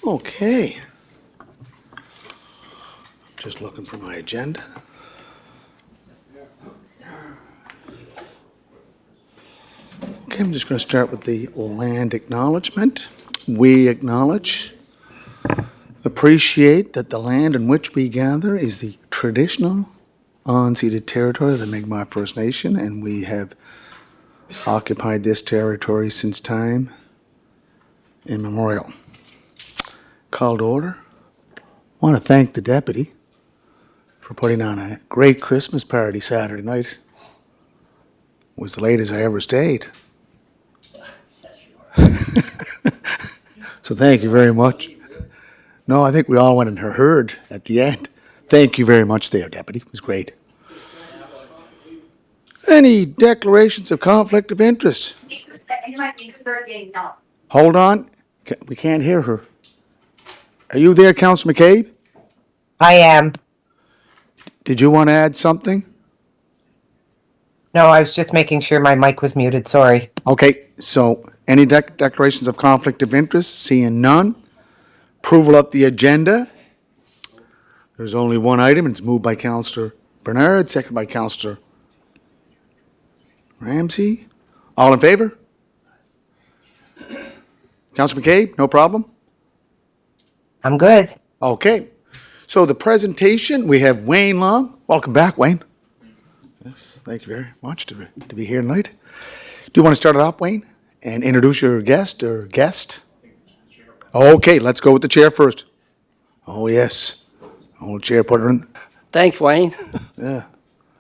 Okay. Just looking for my agenda. Okay, I'm just going to start with the land acknowledgement. We acknowledge, appreciate that the land in which we gather is the traditional unceded territory of the Mi'kmaq First Nation, and we have occupied this territory since time immemorial. Call to order. I want to thank the deputy for putting on a great Christmas party Saturday night. It was the latest I ever stayed. So thank you very much. No, I think we all went and heard at the end. Thank you very much there, deputy. It was great. Any declarations of conflict of interest? Hold on. We can't hear her. Are you there, Councillor McCabe? I am. Did you want to add something? No, I was just making sure my mic was muted. Sorry. Okay, so any declarations of conflict of interest? Seeing none. Approval of the agenda. There's only one item, and it's moved by Councillor Bernard, seconded by Councillor Ramsey. All in favor? Councillor McCabe, no problem? I'm good. Okay. So the presentation, we have Wayne Long. Welcome back, Wayne. Yes, thank you very much to be here tonight. Do you want to start it off, Wayne, and introduce your guest or guest? Okay, let's go with the chair first. Oh, yes. Old chair, put her in. Thanks, Wayne. Yeah.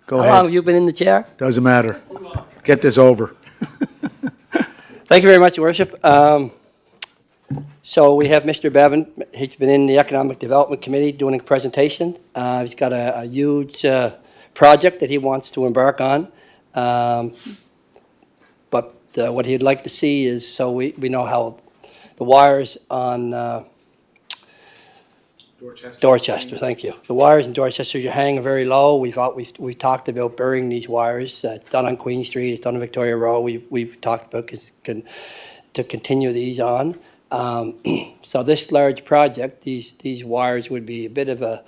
Go How ahead. long have you been in the chair? Doesn't matter. Get this over. Thank you very much, Your Worship. So we have Mr. Bevan. He's been in the Economic Development Committee doing a presentation. He's got a huge project that he wants to embark on. But what he'd like to see is, so we know how the wires on Dorchester, thank you. The wires in Dorchester are hanging very low. We've talked about burying these wires. It's done on Queen Street. It's done on Victoria Road. We've talked about to continue these on. So this large project, these wires would be a bit of a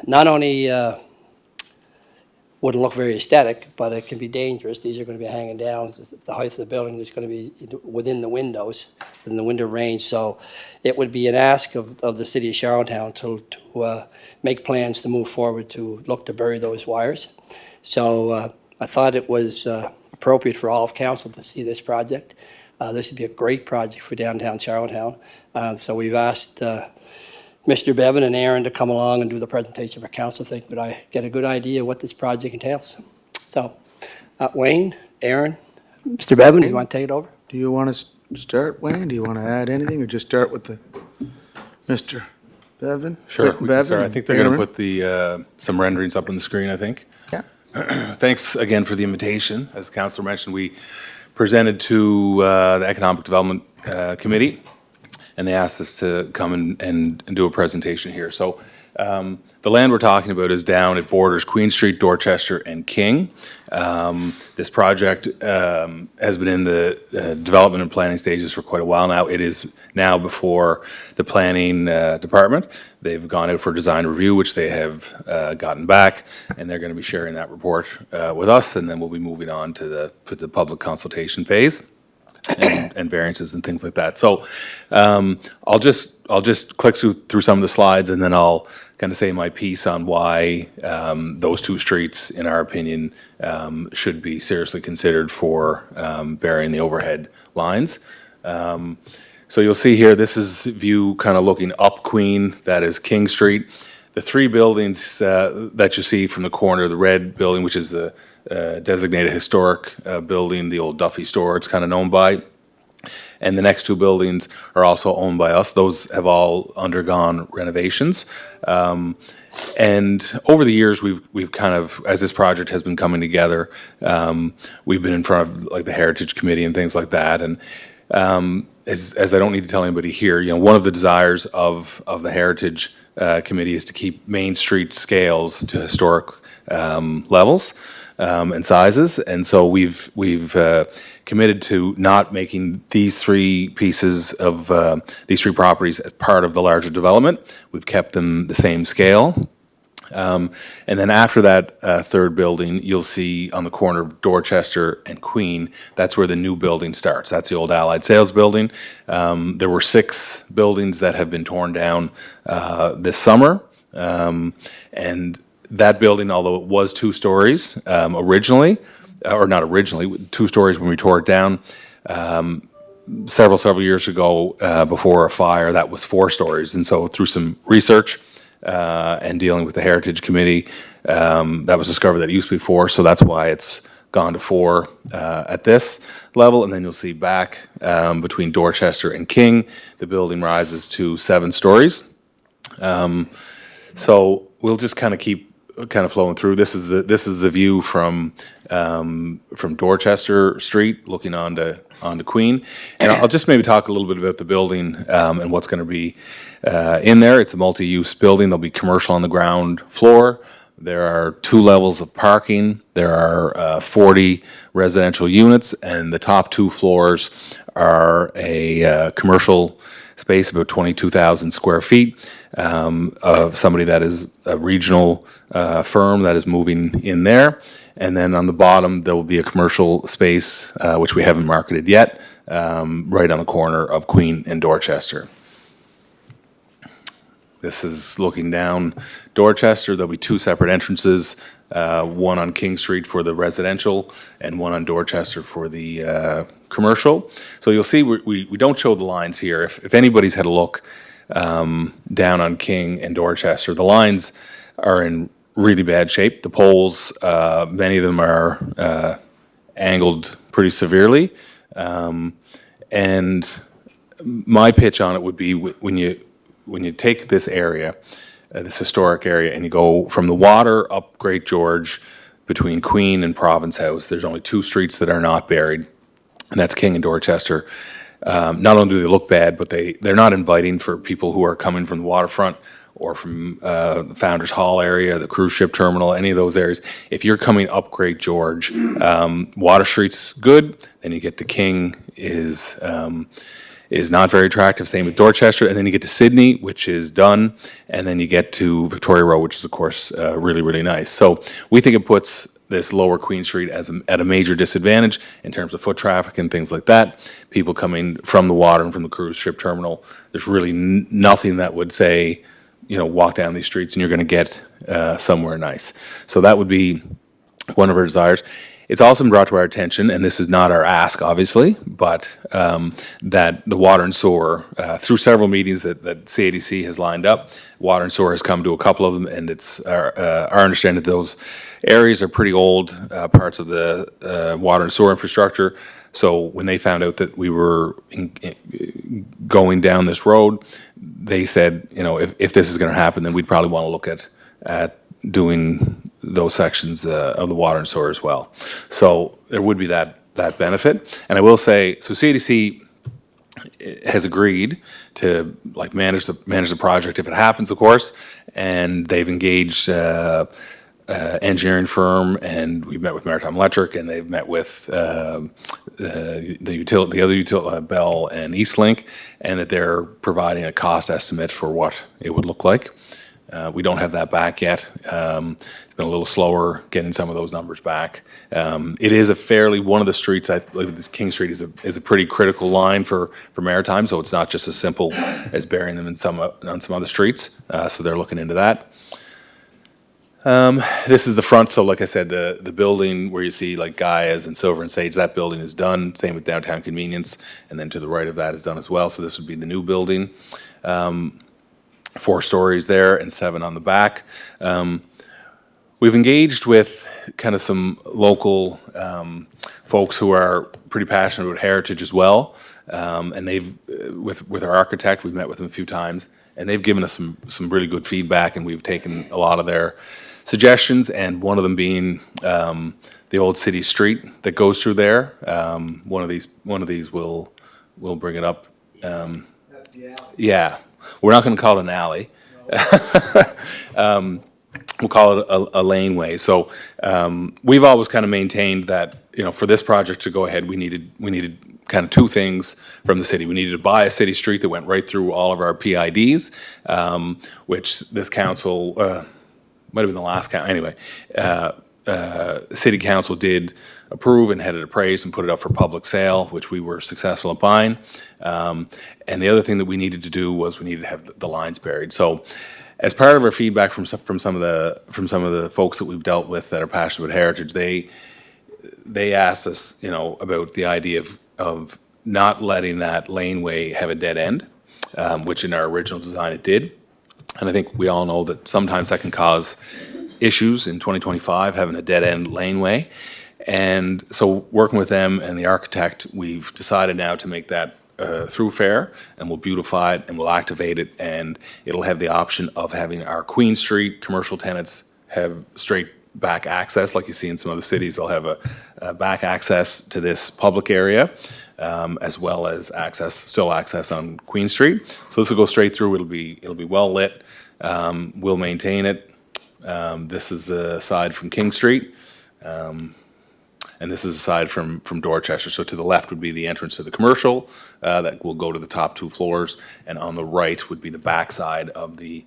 not only wouldn't look very aesthetic, but it can be dangerous. These are going to be hanging down. The height of the building is going to be within the windows, in the window range. So it would be an ask of the city of Charlottetown to make plans to move forward to look to bury those wires. So I thought it was appropriate for all of council to see this project. This would be a great project for downtown Charlottetown. So we've asked Mr. Bevan and Aaron to come along and do the presentation for council. I think that I get a good idea what this project entails. So Wayne, Aaron, Mr. Bevan, do you want to take it over? Do you want to start, Wayne? Do you want to add anything, or just start with the Mr. Bevan? Sure, Rick we can Bevan start. I and think they're going to Aaron? put the some renderings up on the screen, I think. Yeah. Thanks again for the invitation. As Councillor mentioned, we presented to the Economic Development Committee, and they asked us to come and do a presentation here. So the land we're talking about is down, it borders Queen Street, Dorchester, and King. This project has been in the development and planning stages for quite a while now. It is now before the planning department. They've gone out for design review, which they have gotten back, and they're going to be sharing that report with us, and then we'll be moving on to the public consultation phase. And variances and things like that. So I'll just click through some of the slides, and then I'll kind of say my piece on why those two streets, in our opinion, should be seriously considered for burying the overhead lines. So you'll see here, this is view kind of looking up Queen, that is King Street. The three buildings that you see from the corner, the red building, which is the designated historic building, the old Duffy store it's kind of known by. And the next two buildings are also owned by us. Those have all undergone renovations. And over the years, we've kind of, as this project has been coming together, we've been in front of like the Heritage Committee and things like that. And as I don't need to tell anybody here, you know, one of the desires of the Heritage Committee is to keep Main Street scales to historic levels. and sizes. And so we've committed to not making these three pieces of these three properties as part of the larger development. We've kept them the same scale. And then after that third building, you'll see on the corner of Dorchester and Queen, that's where the new building starts. That's the old Allied Sales building. There were 6 buildings that have been torn down this summer. And that building, although it was 2 stories originally, or not originally, 2 stories when we tore it down, several years ago, before a fire, that was 4 stories. And so through some research and dealing with the Heritage Committee, that was discovered that it used to be 4, so that's why it's gone to 4 at this level. And then you'll see back between Dorchester and King, the building rises to 7 stories. So we'll just kind of keep flowing through. This is the view from Dorchester Street, looking onto Queen. And I'll just maybe talk a little bit about the building and what's going to be in there. It's a multi-use building. There'll be commercial on the ground floor. There are 2 levels of parking. There are 40 residential units, and the top 2 floors are a commercial space, about 22,000 square feet, of somebody that is a regional firm that is moving in there. And then on the bottom, there will be a commercial space, which we haven't marketed yet, right on the corner of Queen and Dorchester. This is looking down Dorchester. There'll be 2 separate entrances, one on King Street for the residential and one on Dorchester for the commercial. So you'll see we don't show the lines here. If anybody's had a look down on King and Dorchester, the lines are in really bad shape. The poles, many of them are angled pretty severely. And my pitch on it would be when you take this area, this historic area, and you go from the water up Great George between Queen and Province House, there's only 2 streets that are not buried, and that's King and Dorchester. Not only do they look bad, but they're not inviting for people who are coming from the waterfront or from the Founders Hall area, the cruise ship terminal, any of those areas. If you're coming up Great George, Water Street's good, then you get to King is not very attractive, same with Dorchester, and then you get to Sydney, which is done, and then you get to Victoria Road, which is, of course, really, really nice. So we think it puts this lower Queen Street at a major disadvantage in terms of foot traffic and things like that. People coming from the water and from the cruise ship terminal, there's really nothing that would say, walk down these streets and you're going to get somewhere nice. So that would be one of our desires. It's also been brought to our attention, and this is not our ask, obviously, but that the water and sewer, through several meetings that CADC has lined up, water and sewer has come to a couple of them, and it's our understanding that those areas are pretty old parts of the water and sewer infrastructure. So when they found out that we were going down this road, they said, if this is going to happen, then we'd probably want to look at doing those sections of the water and sewer as well. So there would be that benefit. And I will say, so CADC has agreed to manage the project if it happens, of course, and they've engaged engineering firm, and we've met with Maritime Electric, and they've met with the other utility, Bell and Eastlink, and that they're providing a cost estimate for what it would look like. We don't have that back yet. It's been a little slower getting some of those numbers back. It is one of the streets, I believe this King Street is a pretty critical line for Maritime, so it's not just as simple as burying them on some other streets. So they're looking into that. This is the front, so like I said, the building where you see Gaia's and Silver and Sage, that building is done. Same with Downtown Convenience, and then to the right of that is done as well. So this would be the new building. 4 stories there and 7 on the back. We've engaged with kind of some local folks who are pretty passionate about heritage as well. And they've, with our architect, we've met with them a few times, and they've given us some really good feedback, and we've taken a lot of their suggestions, and one of them being the old city street that goes through there. One of these will bring it up. That's the alley. Yeah. We're not going to call it an alley. we'll call it a laneway. So we've always kind of maintained that, for this project to go ahead, we needed kind of two things from the city. We needed to buy a city street that went right through all of our PIDs, which this council, might have been the last council, anyway, city council did approve and had it appraised and put it up for public sale, which we were successful at buying. And the other thing that we needed to do was we needed to have the lines buried. So as part of our feedback from some of the folks that we've dealt with that are passionate about heritage, they asked us, about the idea of not letting that laneway have a dead end, which in our original design it did. And I think we all know that sometimes that can cause issues in 2025, having a dead end laneway. And so working with them and the architect, we've decided now to make that thoroughfare, and we'll beautify it and we'll activate it, and it'll have the option of having our Queen Street commercial tenants have straight back access, like you see in some other cities. They'll have a back access to this public area, as well as still access on Queen Street. So this will go straight through. It'll be well lit. We'll maintain it. This is the side from King Street. And this is the side from Dorchester. So to the left would be the entrance to the commercial that will go to the top 2 floors, and on the right would be the back side of the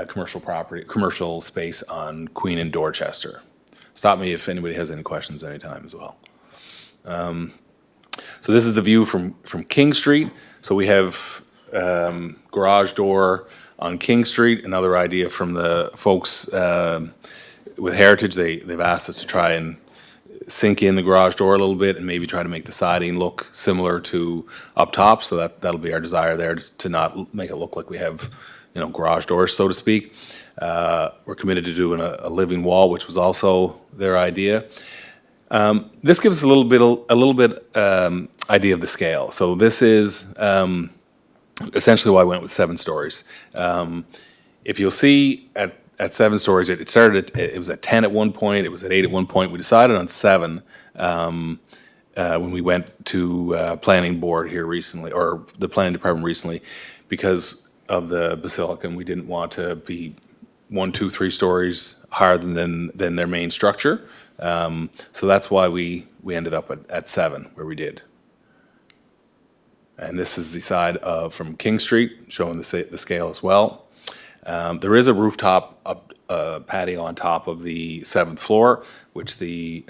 commercial space on Queen and Dorchester. Stop me if anybody has any questions anytime as well. So this is the view from King Street. So we have garage door on King Street. Another idea from the folks with Heritage, they've asked us to try and sink in the garage door a little bit and maybe try to make the siding look similar to up top. So that'll be our desire there, to not make it look like we have, garage doors, so to speak. We're committed to doing a living wall, which was also their idea. This gives us a little bit idea of the scale. So this is essentially why I went with 7 stories. If you'll see at 7 stories, it started it was at 10 at one point, it was at 8 at one point. We decided on 7 when we went to planning board here recently, or the planning department recently, because of the Basilica, and we didn't want to be 1, 2, 3 stories higher than their main structure. So that's why we ended up at 7 where we did. And this is the side from King Street, showing the scale as well. There is a rooftop patio on top of the 7th floor, which the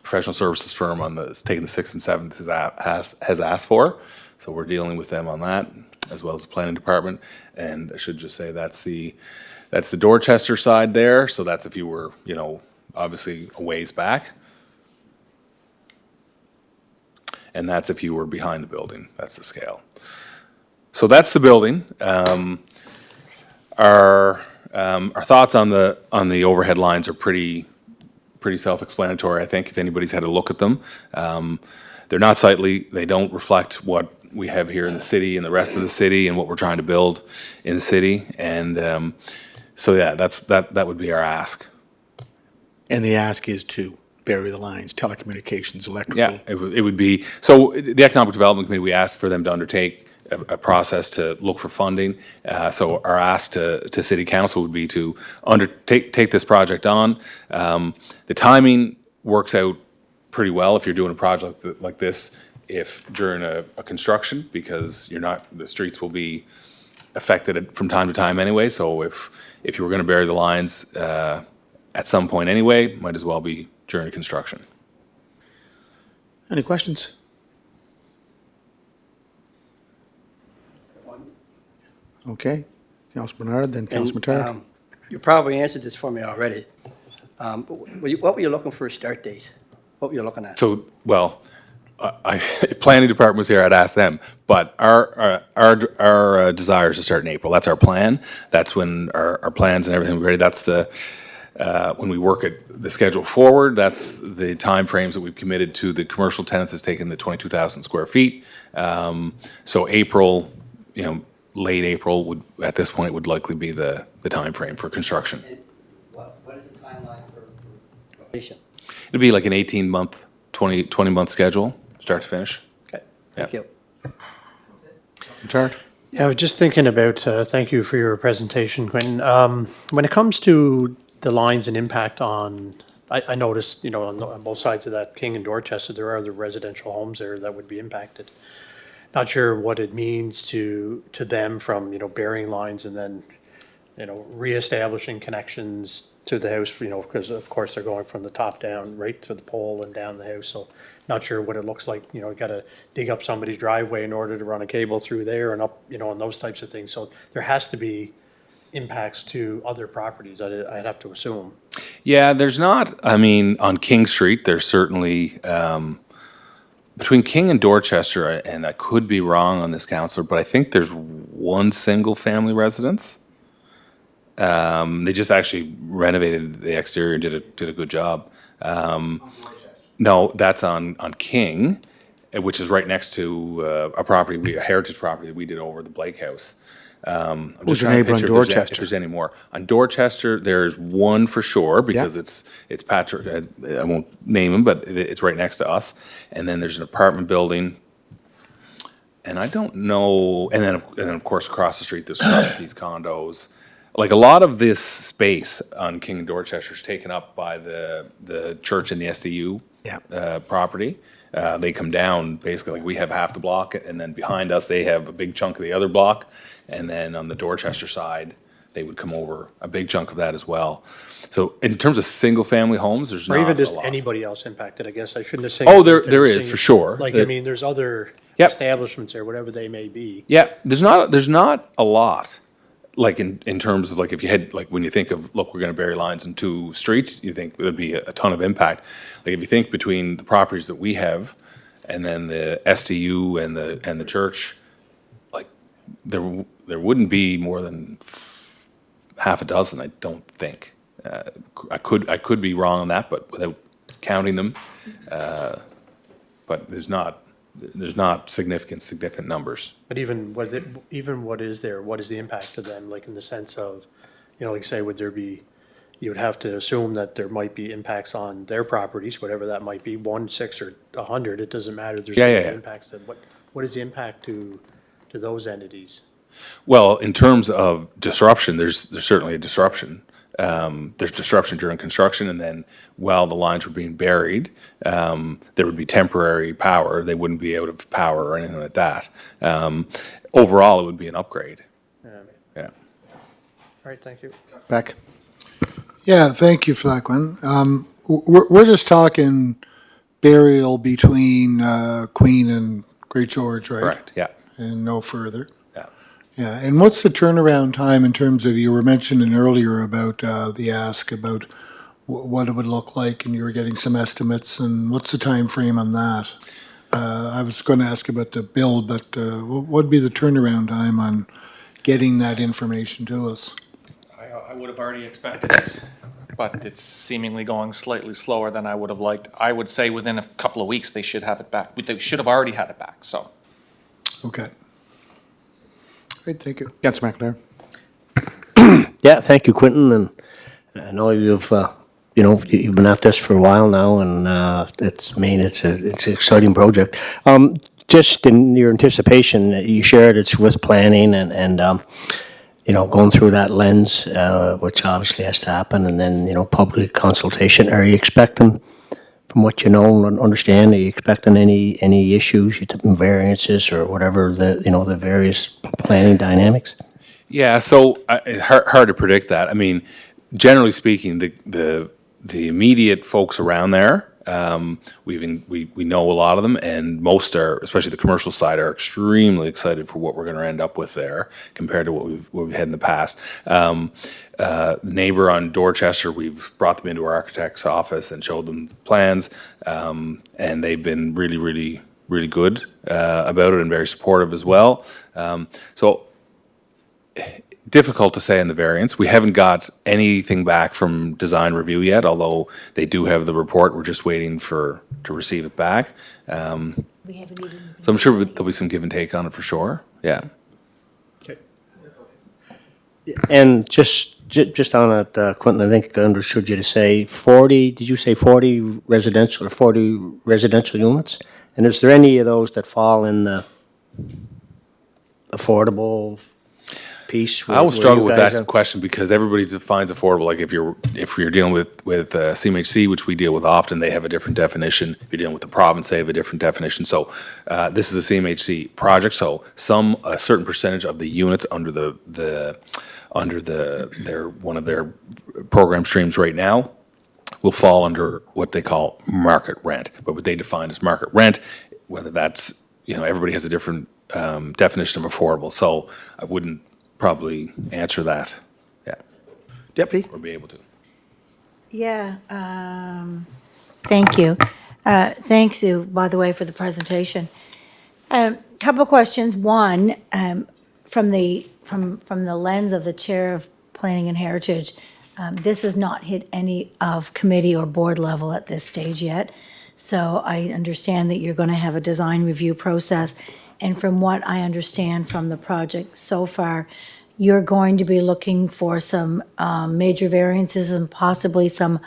professional services firm taking the 6th and 7th has asked for. So we're dealing with them on that, as well as the planning department. And I should just say that's the Dorchester side there. So that's if you were, obviously a ways back. And that's if you were behind the building. That's the scale. So that's the building. Our thoughts on the overhead lines are pretty self-explanatory, I think, if anybody's had a look at them. They're not sightly. They don't reflect what we have here in the city and the rest of the city and what we're trying to build in the city. And so yeah, that would be our ask. And the ask is to bury the lines, telecommunications, electrical. Yeah, it would be, so the Economic Development Committee, we asked for them to undertake a process to look for funding. So our ask to City Council would be to take this project on. The timing works out pretty well if you're doing a project like this, if during a construction, because the streets will be affected from time to time anyway. So if you were going to bury the lines at some point anyway, might as well be during construction. Any questions? Okay. Councilor Bernard, then Councilor Mattar. You probably answered this for me already. What were you looking for a start date? What were you looking at? So, well, planning department was here, I'd ask them, but our desire is to start in April. That's our plan. That's when our plans and everything will be ready. That's when we work at the schedule forward, that's the timeframes that we've committed to. The commercial tenants has taken the 22,000 square feet. So April, late April at this point would likely be the timeframe for construction. What is the timeline for completion? It'd be like an 18-month, 20-month schedule, start to finish. Okay, thank you. Mattar? Yeah, I was just thinking about, thank you for your presentation, Quentin. When it comes to the lines and impact on, I noticed, on both sides of that, King and Dorchester, there are other residential homes there that would be impacted. Not sure what it means to them from, burying lines and then, reestablishing connections to the house, because of course they're going from the top down right to the pole and down the house. So not sure what it looks like, you gotta dig up somebody's driveway in order to run a cable through there and up, and those types of things. So there has to be impacts to other properties, I'd have to assume. Yeah, there's not, I mean, on King Street, there's certainly, between King and Dorchester, and I could be wrong on this, Counselor, but I think there's one single-family residence. They just actually renovated the exterior and did a good job. No, that's on King, which is right next to a property, a heritage property that we did over the Blake House. I'm Who's just your trying to neighbor on picture if Dorchester? there's any more. On Dorchester, there's one for sure, because it's Patrick, I won't name him, but it's right next to us. And then there's an apartment building. And I don't know, and then of course across the street, there's these condos. Like a lot of this space on King and Dorchester is taken up by the church and the SDU property. They come down, basically, like we have half the block, and then behind us, they have a big chunk of the other block. And then on the Dorchester side, they would come over a big chunk of that as well. So in terms of single-family homes, there's not Or a even just lot. anybody else impacted, I guess. I shouldn't have said. Oh, there is, for sure. Like, I mean, there's other Yep. establishments there, whatever they may be. Yeah, there's not a lot, like in terms of like if you had, like when you think of, look, we're gonna bury lines in 2 streets, you think there'd be a ton of impact. Like if you think between the properties that we have and then the STU and the church, like there wouldn't be more than half a dozen, I don't think. I could be wrong on that, but without counting them, but there's not significant numbers. But even what is there, what is the impact to them, like in the sense of, like say, you would have to assume that there might be impacts on their properties, whatever that might be, 1, 6, or 100, it doesn't matter. There's Yeah, gonna yeah, be yeah. impacts. And what is the impact to those entities? Well, in terms of disruption, there's certainly a disruption. There's disruption during construction, and then while the lines were being buried, there would be temporary power. They wouldn't be out of power or anything like that. Overall, it would be an upgrade. Yeah. All right, thank you. Beck? Yeah, thank you for that, Glenn. We're just talking burial between Queen and Great George, right? Correct, yeah. And no further. Yeah. Yeah, and what's the turnaround time in terms of, you were mentioning earlier about the ask about what it would look like, and you were getting some estimates, and what's the time frame on that? I was going to ask about the build, but what would be the turnaround time on getting that information to us? I would have already expected it, but it's seemingly going slightly slower than I would have liked. I would say within a couple of weeks, they should have it back. They should have already had it back, so. Okay. Great, thank you. Councillor McIntyre? Yeah, thank you, Quentin, and I know you've been at this for a while now, and it's an exciting project. Just in your anticipation, you shared it's with planning and going through that lens, which obviously has to happen, and then public consultation. Are you expecting, from what you know and understand, are you expecting any issues, variances, or whatever the various planning dynamics? Yeah, so hard to predict that. I mean, generally speaking, the immediate folks around there, we know a lot of them, and most are, especially the commercial side, are extremely excited for what we're going to end up with there compared to what we've had in the past. Neighbor on Dorchester, we've brought them into our architect's office and showed them the plans, and they've been really, really, really good about it and very supportive as well. So difficult to say on the variance. We haven't got anything back from design review yet, although they do have the report. We're just waiting to receive it back. So I'm sure there'll be some give and take on it for sure. Yeah. And just on it, Quentin, I think I understood you to say 40, did you say 40 residential or 40 residential units? And is there any of those that fall in the affordable piece? I will where struggle you with guys that are- question because everybody defines affordable. Like if you're dealing with CMHC, which we deal with often, they have a different definition. If you're dealing with the province, they have a different definition. So this is a CMHC project. So a certain percentage of the units under their one of their program streams right now will fall under what they call market rent. But what they define as market rent, whether that's, everybody has a different definition of affordable. So I wouldn't probably answer that, Deputy? or be able to. Yeah, thank you. Thanks you, by the way, for the presentation. Couple of questions. One, from the lens of the Chair of Planning and Heritage, this has not hit any of committee or board level at this stage yet. So I understand that you're going to have a design review process. And from what I understand from the project so far, you're going to be looking for some major variances and possibly some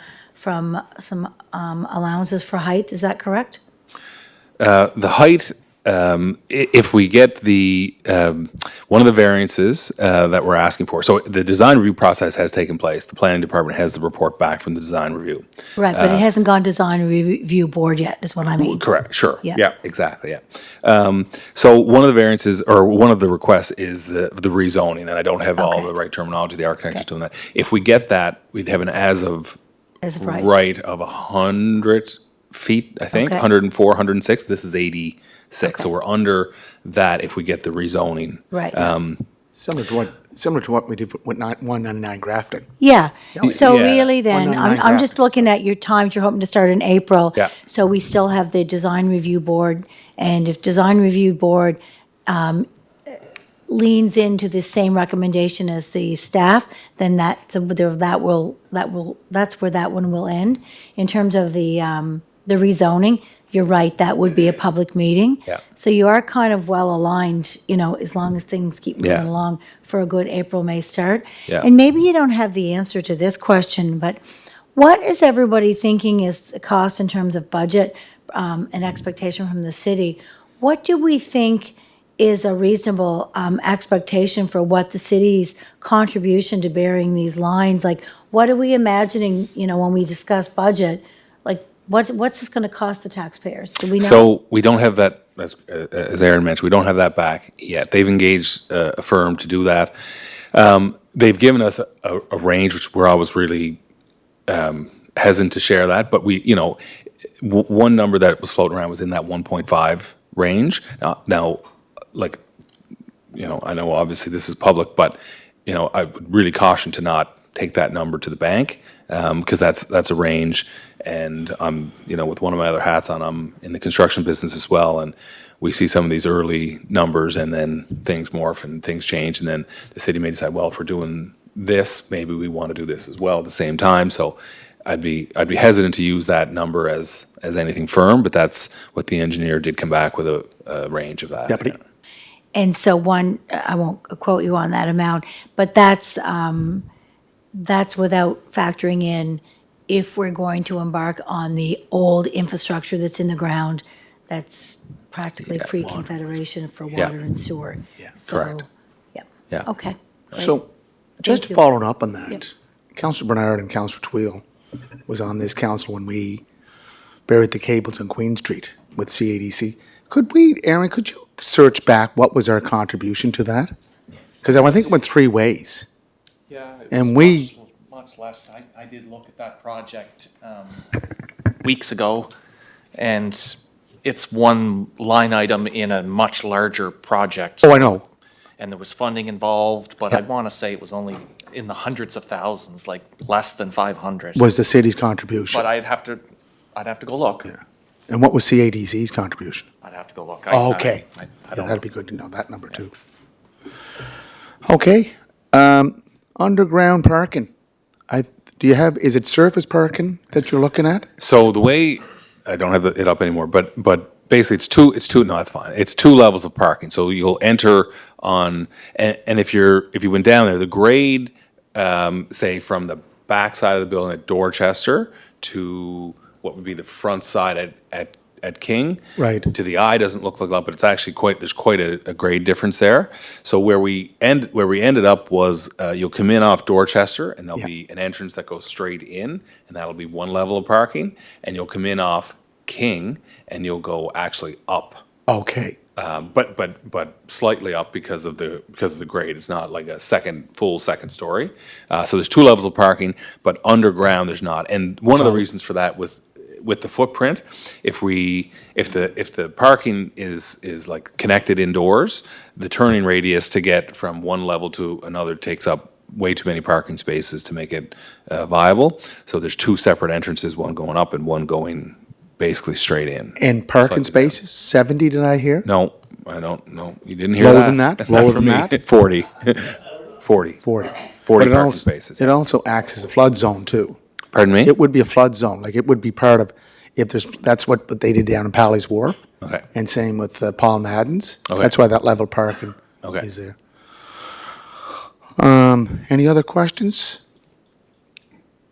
allowances for height. Is that correct? The height, if we get one of the variances that we're asking for, so the design review process has taken place. The planning department has the report back from the design review. Right, but it hasn't gone design review board yet, is what I mean. Correct, sure. Yeah. Yeah, exactly, yeah. So one of the variances, or one of the requests is the rezoning, and I don't have all Okay. the right terminology, the architect is doing that. If we get that, we'd have an As of right. right of 100 feet, I think, Okay. 104, 106. This is 86, so we're under that if we get the rezoning. Right. Similar to what we did with 199 Grafton. Yeah, so Yeah. really then, 199 I'm just looking at your times, you're hoping to start in April. Yeah. So we still have the design review board, and if design review board leans into the same recommendation as the staff, then that's where that one will end. In terms of the rezoning, you're right, that would be a public meeting. Yeah. So you are kind of well aligned, as long as things keep moving Yeah. along for a good April, May start. Yeah. And maybe you don't have the answer to this question, but what is everybody thinking is the cost in terms of budget and expectation from the city? What do we think is a reasonable expectation for what the city's contribution to bearing these lines? Like, what are we imagining, when we discuss budget? Like, what's this going to cost the taxpayers? Do we know? So we don't have that, as Aaron mentioned, we don't have that back yet. They've engaged a firm to do that. They've given us a range, which we're always really hesitant to share that, but one number that was floating around was in that 1.5 range. Now, like, I know obviously this is public, but, I would really caution to not take that number to the bank, because that's a range. And I'm, with one of my other hats on, I'm in the construction business as well, and we see some of these early numbers, and then things morph and things change, and then the city may decide, well, if we're doing this, maybe we want to do this as well at the same time. So I'd be hesitant to use that number as anything firm, but that's what the engineer did come back with a range of that. Deputy? And so I won't quote you on that amount, but that's without factoring in if we're going to embark on the old infrastructure that's in the ground, that's practically Yeah, pre-Confederation for Yeah. water and sewer. Yeah. Correct. Yeah. Yeah. Okay. great. So, just you. following up on that, Yep. Councillor Bernard and Councillor Tweel was on this council when we buried the cables on Queen Street with CADC. Aaron, could you search back what was our contribution to that? Because I think it went three ways. Yeah. And we- Much less. I did look at that project weeks ago, and it's one line item in a much larger project. Oh, I know. And there was funding involved, but I want to say it was only in the hundreds of thousands, like less than 500. Was the city's contribution. But I'd have to go look. And what was CADC's contribution? I'd have to go look. Oh, okay. I Yeah, don't that'd be good to know that number too. Okay, underground parking. Is it surface parking that you're looking at? So the way, I don't have it up anymore, but basically it's two, no, that's fine. It's two levels of parking. So you'll enter on, and if you went down there, the grade, say from the back side of the building at Dorchester to what would be the front side at at King. Right. To the eye, doesn't look like a lot, but it's actually there's quite a grade difference there. So where we ended up was, you'll come in off Dorchester, and there'll Yeah. be an entrance that goes straight in, and that'll be one level of parking, and you'll come in off King, and you'll go actually up. Okay, But slightly up because of the grade. It's not like a full second story. So there's two levels of parking, but underground there's not. And one of the reasons for that with the footprint, if the parking is like connected indoors, the turning radius to get from one level to another takes up way too many parking spaces to make it viable. So there's two separate entrances, one going up and one going basically straight in. and parking Slightly down. spaces, 70 did I hear? No, I don't know. You didn't hear Lower that? than that? Not Lower from than me. that? 40. 40. 40. 40 But it parking also- spaces. It also acts as a flood zone too. Pardon me? It would be a flood zone, like it would be part of, that's what they did down in Pali's Wharf. Okay. And same with Paul Madden's. Okay. That's why that level parking Okay. is there. Any other questions?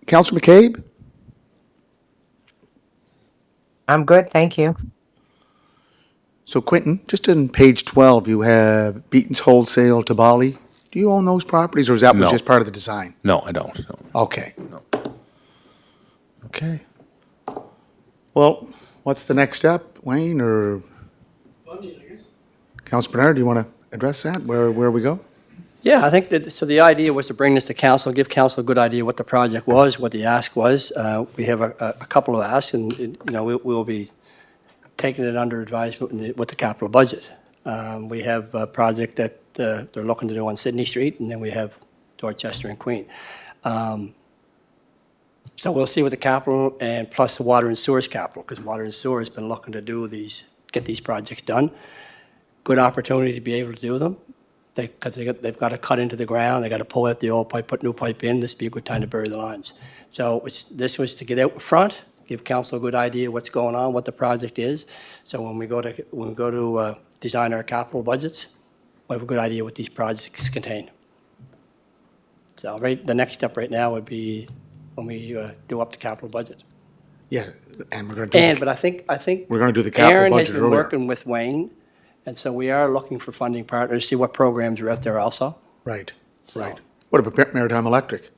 Councilor McCabe? I'm good, thank you. So Quentin, just in page 12, you have Beaton's Wholesale to Bali. Do you own those properties, or is that was No. just part of the design? No, I don't. No. Okay. Okay. Well, what's the next step, Wayne, or? Councilor Bernard, do you want to address that, where we go? Yeah, I think that, so the idea was to bring this to council, give council a good idea what the project was, what the ask was. We have a couple of asks, and, you know, we'll be taking it under advisement with the capital budget. We have a project that they're looking to do on Sydney Street, and then we have Dorchester and Queen. So we'll see with the capital and plus the water and sewers capital, because water and sewer has been looking to get these projects done. Good opportunity to be able to do them. Because they've got to cut into the ground, they got to pull out the old pipe, put new pipe in, this would be a good time to bury the lines. So this was to get out front, give council a good idea what's going on, what the project is. So when we go to design our capital budgets, we have a good idea what these projects contain. So the next step right now would be when we do up the capital budget. Yeah, and we're going to do But I think We're gonna do the capital Aaron budget has been earlier. working with Wayne, and so we are looking for funding partners, see what programs are out there also. Right, So- right. What about Maritime Electric?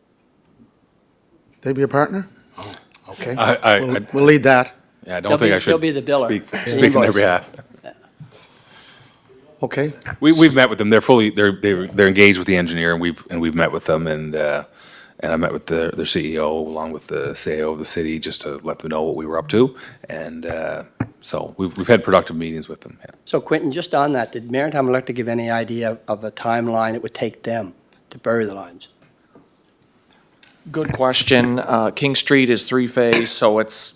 They be a partner? Oh, okay. We'll lead that. Yeah, I don't think I should They'll be the biller. speak The on their invoice. behalf. Okay, We've met with them. They're engaged with the engineer, and we've met with them, and I met with their CEO along with the CAO of the city just to let them know what we were up to, and so we've had productive meetings with them. Yeah. So Quentin, just on that, did Maritime Electric give any idea of a timeline it would take them to bury the lines? Good question. King Street is three-phase, so it's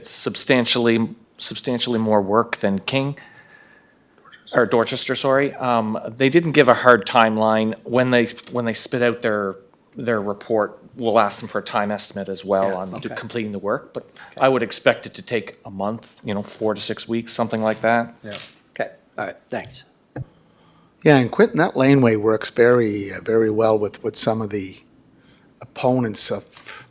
substantially more work than King, or Dorchester, sorry. They didn't give a hard timeline. When they spit out their report, we'll ask them for a time estimate as well on completing the work, but I would expect it to take a month, 4 to 6 weeks, something like that. Okay, all right, thanks. yeah, and Quentin, that laneway works very, very well with some of the opponents of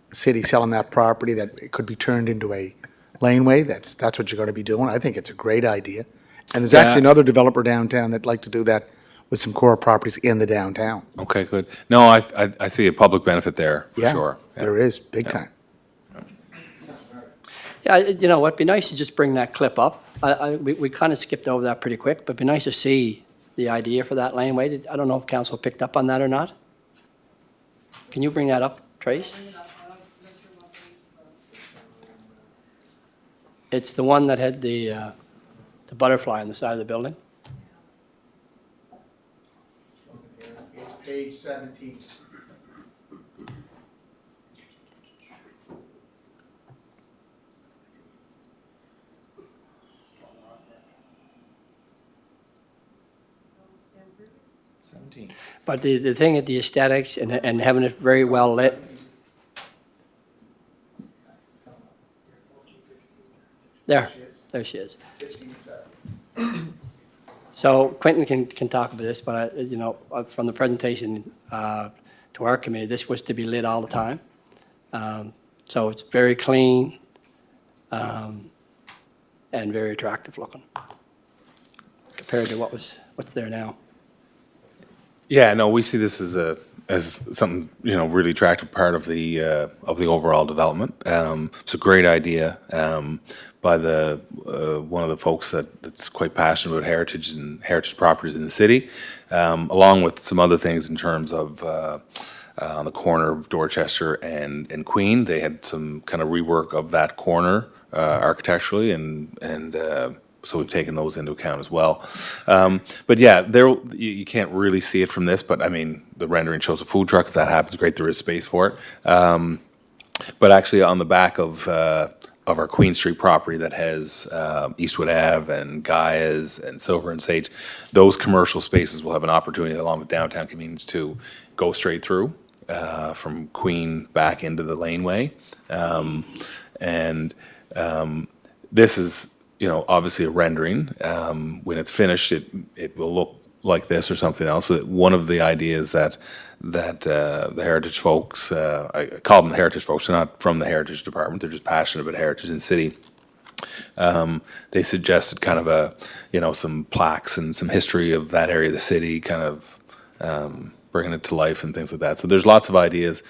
the city selling that property, that it could be turned into a laneway. That's what you're going to be doing. I think it's a great idea. And there's actually Yeah. another developer downtown that'd like to do that with some core properties in the downtown. Okay, good. No, I see a public benefit there for Yeah, sure. Yeah. there is, big time. Yeah, you know what, it'd be nice to just bring that clip up. We kind of skipped over that pretty quick, but it'd be nice to see the idea for that laneway. I don't know if council picked up on that or not. Can you bring that up, Trace? It's the one that had the butterfly on the side of the building. Page 17. But the thing at the aesthetics and having it very well lit. There she is. So Quentin can talk about this, but from the presentation to our committee, this was to be lit all the time. So it's very clean. and very attractive looking compared to what's there now. Yeah, no, we see this as something, really attractive part of the overall development. It's a great idea by one of the folks that's quite passionate about heritage and heritage properties in the city, along with some other things in terms of on the corner of Dorchester and Queen. They had some kind of rework of that corner architecturally, and so we've taken those into account as well. But yeah, you can't really see it from this, but I mean, the rendering shows a food truck. If that happens, great, there is space for it. But actually, on the back of our Queen Street property that has Eastwood Ave and Gaia's and Silver and Sage, those commercial spaces will have an opportunity, along with downtown convenience, to go straight through from Queen back into the laneway. This is, obviously a rendering. When it's finished, it will look like this or something else. So one of the ideas that the heritage folks, I call them the heritage folks, they're not from the heritage department, they're just passionate about heritage in the city. They suggested kind of some plaques and some history of that area of the city, kind of bringing it to life and things like that. So there's lots of ideas,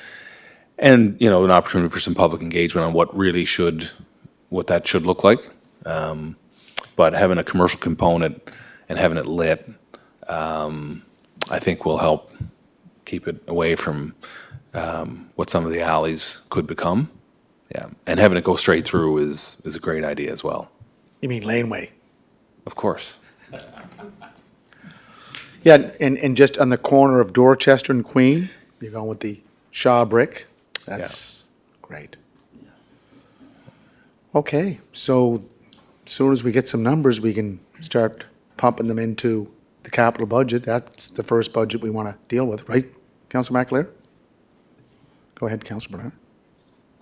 and an opportunity for some public engagement on what that should look like. But having a commercial component and having it lit, I think will help keep it away from what some of the alleys could become. Yeah, and having it go straight through is a great idea as well. You mean laneway? Of course. Yeah, and just on the corner of Dorchester and Queen, you're going with the Shaw brick. That's great. Okay, so as soon as we get some numbers, we can start pumping them into the capital budget. That's the first budget we want to deal with, right, Councilor McAleer? Go ahead, Councilor Bernard.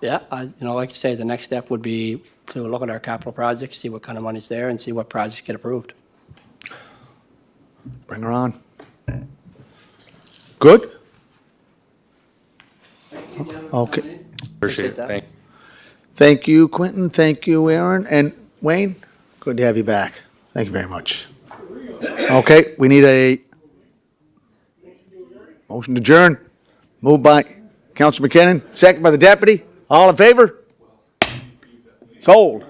Yeah, like you say, the next step would be to look at our capital projects, see what kind of money's there, and see what projects get approved. Bring her on. Good? Okay. Appreciate it. that. Thank you. Thank you, Quentin. Thank you, Aaron. And Wayne, good to have you back. Thank you very much. Okay, we need a motion to adjourn. Moved by Councilor McKinnon, second by the deputy. All in favor? Sold.